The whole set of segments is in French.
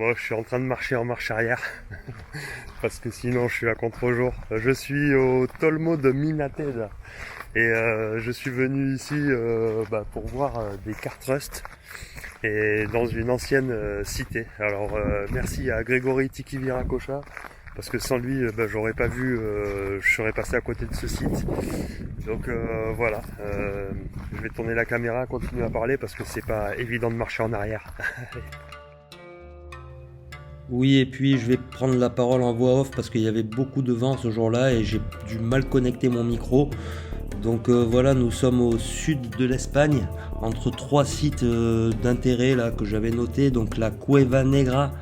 Bon, je suis en train de marcher en marche arrière parce que sinon je suis à contre-jour. Je suis au Tolmo de Minated et je suis venu ici pour voir des Kartrust et dans une ancienne cité. Alors merci à Grégory Tikiviracocha parce que sans lui j'aurais pas vu, je serais passé à côté de ce site. Donc voilà, je vais tourner la caméra, continuer à parler parce que c'est pas évident de marcher en arrière. Oui, et puis je vais prendre la parole en voix off parce qu'il y avait beaucoup de vent ce jour-là et j'ai dû mal connecter mon micro. Donc voilà, nous sommes au sud de l'Espagne, entre trois sites d'intérêt là que j'avais notés. Donc la Cueva Negra,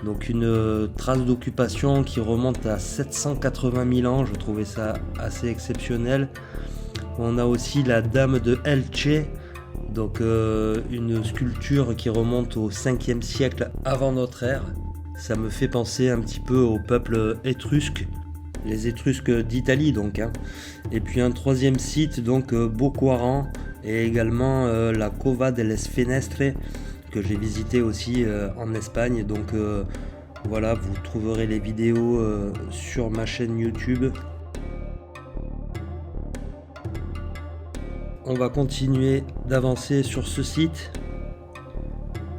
donc une trace d'occupation qui remonte à 780 000 ans. Je trouvais ça assez exceptionnel. On a aussi la Dame de Elche, donc une sculpture qui remonte au 5e siècle avant notre ère. Ça me fait penser un petit peu au peuple étrusque, les Étrusques d'Italie donc. Et puis un troisième site, donc Boquaran, et également la Cova de les Fenestres, que j'ai visité aussi en Espagne. Donc voilà, vous trouverez les vidéos sur ma chaîne YouTube. On va continuer d'avancer sur ce site.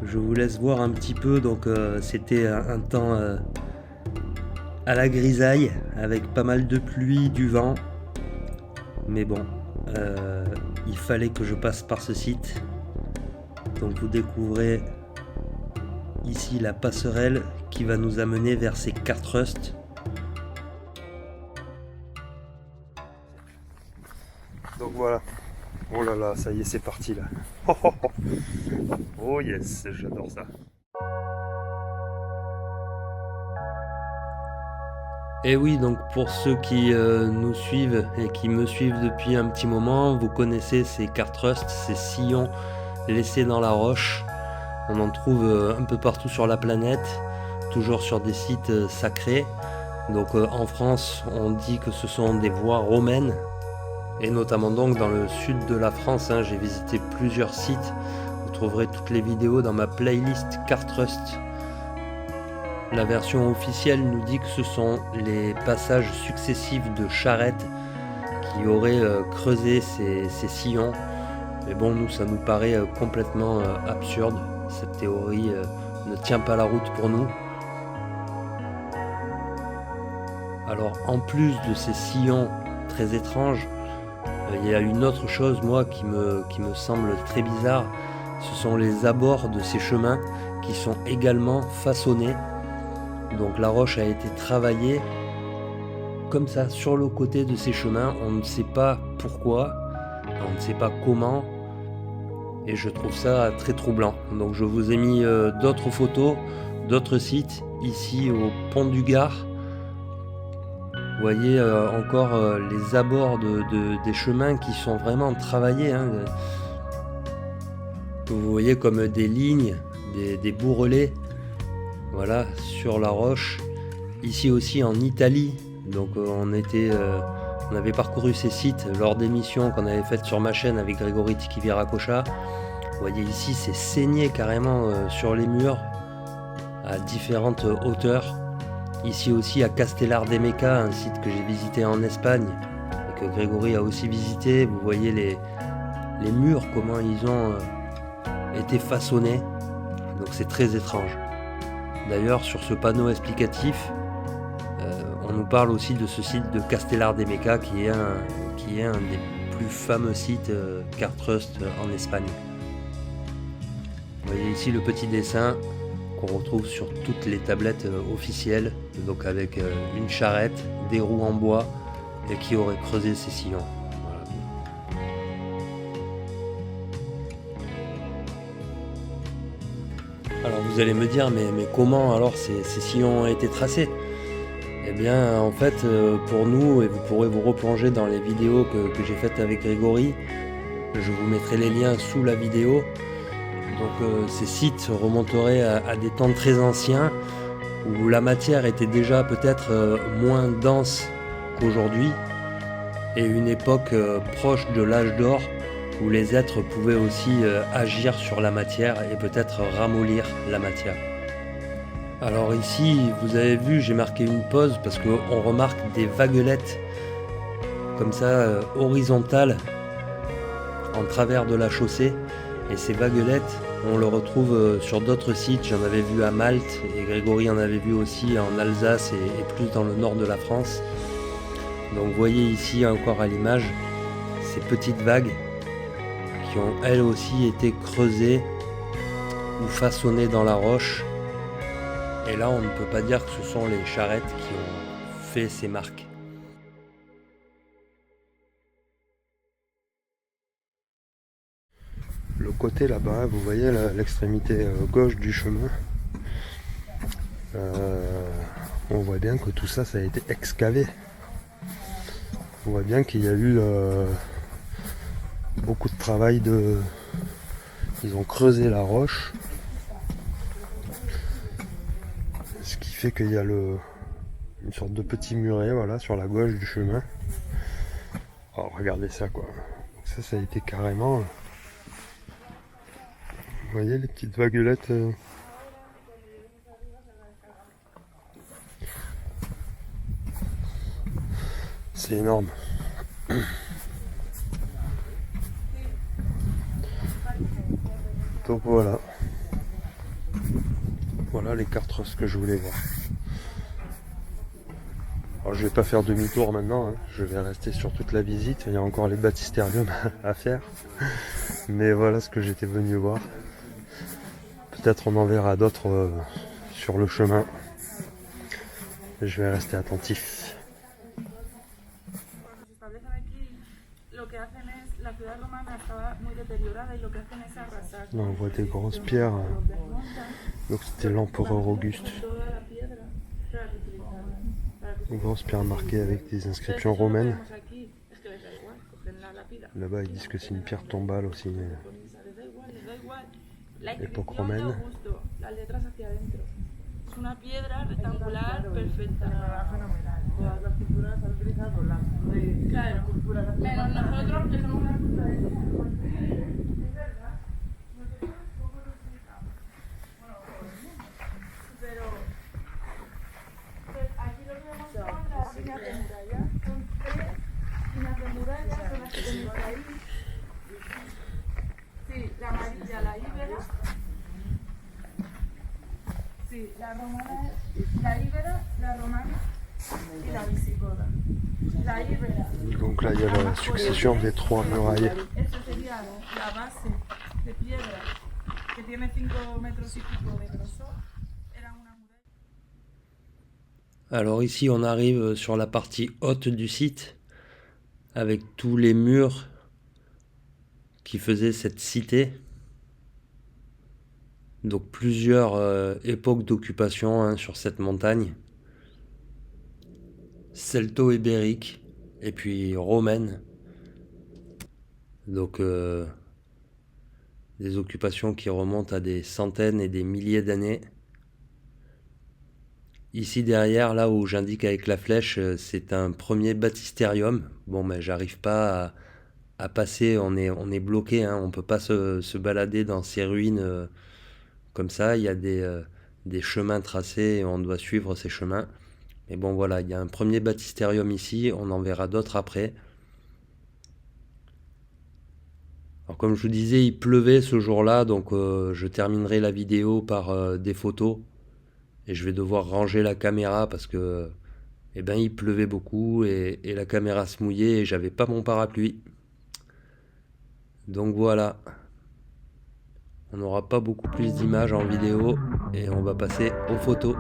Je vous laisse voir un petit peu. Donc c'était un temps à la grisaille avec pas mal de pluie, du vent. Mais bon, il fallait que je passe par ce site. Donc vous découvrez ici la passerelle qui va nous amener vers ces Kartrust. Donc voilà. Oh là là, ça y est, c'est parti là. Oh yes, j'adore ça. Et oui, donc pour ceux qui nous suivent et qui me suivent depuis un petit moment, vous connaissez ces Kartrust, ces sillons laissés dans la roche. On en trouve un peu partout sur la planète, toujours sur des sites sacrés. Donc en France, on dit que ce sont des voies romaines. Et notamment donc dans le sud de la France, j'ai visité plusieurs sites. Vous trouverez toutes les vidéos dans ma playlist Kartrust. La version officielle nous dit que ce sont les passages successifs de charrettes qui auraient creusé ces sillons. Mais bon, nous, ça nous paraît complètement absurde. Cette théorie ne tient pas la route pour nous. Alors, en plus de ces sillons très étranges, il y a une autre chose, moi, qui me semble très bizarre. Ce sont les abords de ces chemins qui sont également façonnés. Donc la roche a été travaillée comme ça sur le côté de ces chemins. On ne sait pas pourquoi, on ne sait pas comment. Et je trouve ça très troublant. Donc je vous ai mis d'autres photos, d'autres sites, ici au pont du Gard. Vous voyez encore les abords des chemins qui sont vraiment travaillés. Vous voyez comme des lignes, des bourrelets, voilà, sur la roche. Ici aussi en Italie, donc on avait parcouru ces sites lors d'émissions qu'on avait faites sur ma chaîne avec Grégory Tikiviracocha. Vous voyez ici, c'est saigné carrément sur les murs à différentes hauteurs. Ici aussi à Castellar de Meca, un site que j'ai visité en Espagne et que Grégory a aussi visité. Vous voyez les murs, comment ils ont été façonnés. Donc c'est très étrange. D'ailleurs, sur ce panneau explicatif, on nous parle aussi de ce site de Castellar de Meca qui est un des plus fameux sites Kartrust en Espagne. Vous voyez ici le petit dessin qu'on retrouve sur toutes les tablettes officielles, donc avec une charrette, des roues en bois et qui aurait creusé ces sillons. Voilà. Alors vous allez me dire, mais comment alors ces sillons ont été tracés? Eh bien en fait pour nous, et vous pourrez vous replonger dans les vidéos que j'ai faites avec Grégory, je vous mettrai les liens sous la vidéo. Donc ces sites remonteraient à des temps très anciens où la matière était déjà peut-être moins dense qu'aujourd'hui et une époque proche de l'âge d'or où les êtres pouvaient aussi agir sur la matière et peut-être ramollir la matière. Alors ici, vous avez vu, j'ai marqué une pause parce qu'on remarque des vaguelettes comme ça, horizontales en travers de la chaussée. Et ces vaguelettes, on le retrouve sur d'autres sites. J'en avais vu à Malte et Grégory en avait vu aussi en Alsace et plus dans le nord de la France. Donc vous voyez ici encore à l'image ces petites vagues qui ont elles aussi été creusées ou façonnées dans la roche. Et là on ne peut pas dire que ce sont les charrettes qui ont fait ces marques. Le côté là-bas, vous voyez l'extrémité gauche du chemin, on voit bien que tout ça, ça a été excavé. On voit bien qu'il y a eu beaucoup de travail Ils ont creusé la roche. Ce qui fait qu'il y a une sorte de petit muret, voilà, sur la gauche du chemin. Oh, regardez ça, quoi. Donc ça a été carrément... Vous voyez les petites vaguelettes C'est énorme. Donc voilà. Voilà les cartes que je voulais voir. Alors je vais pas faire demi-tour maintenant, hein. Je vais rester sur toute la visite. Il y a encore les baptistériums à faire. Mais voilà ce que j'étais venu voir. Peut-être on en verra d'autres sur le chemin. Je vais rester attentif. Là on voit des grosses pierres. Donc c'était l'empereur Auguste. Une grosse pierre marquée avec des inscriptions romaines. Là-bas ils disent que c'est une pierre tombale aussi. Époque romaine. Una piedra rectangular perfecta. Todas las culturas han utilizado claro, menos nosotros que somos una cultura de es verdad. Nosotros poco lo utilizamos. Bueno, pero aquí lo que vemos son las líneas de muralla. Son 3 líneas de muralla, son las que tenéis ahí. Sí, la amarilla, la íbera. Sí, la romana, la íbera, la romana y la visigoda. La íbera. Donc là il y a la succession des 3 murailles. Esta sería la base de piedra que tiene 5 metros y pico de grosor. Era una muralla. Alors ici on arrive sur la partie haute du site avec tous les murs qui faisaient cette cité. Donc plusieurs époques d'occupation hein, sur cette montagne. Celto-ibérique et puis romaine. Donc des occupations qui remontent à des centaines et des milliers d'années. Ici derrière, là où j'indique avec la flèche, c'est un premier baptistérium. Bon, mais j'arrive pas à passer, on est bloqué, hein, on peut pas se balader dans ces ruines comme ça. Il y a des chemins tracés et on doit suivre ces chemins. Mais bon, voilà, il y a un premier baptistérium ici, on en verra d'autres après. Alors comme je vous disais, il pleuvait ce jour-là, donc je terminerai la vidéo par des photos. Et je vais devoir ranger la caméra parce que eh ben, il pleuvait beaucoup et la caméra se mouillait et j'avais pas mon parapluie. Donc voilà. On n'aura pas beaucoup plus d'images en vidéo et on va passer aux photos.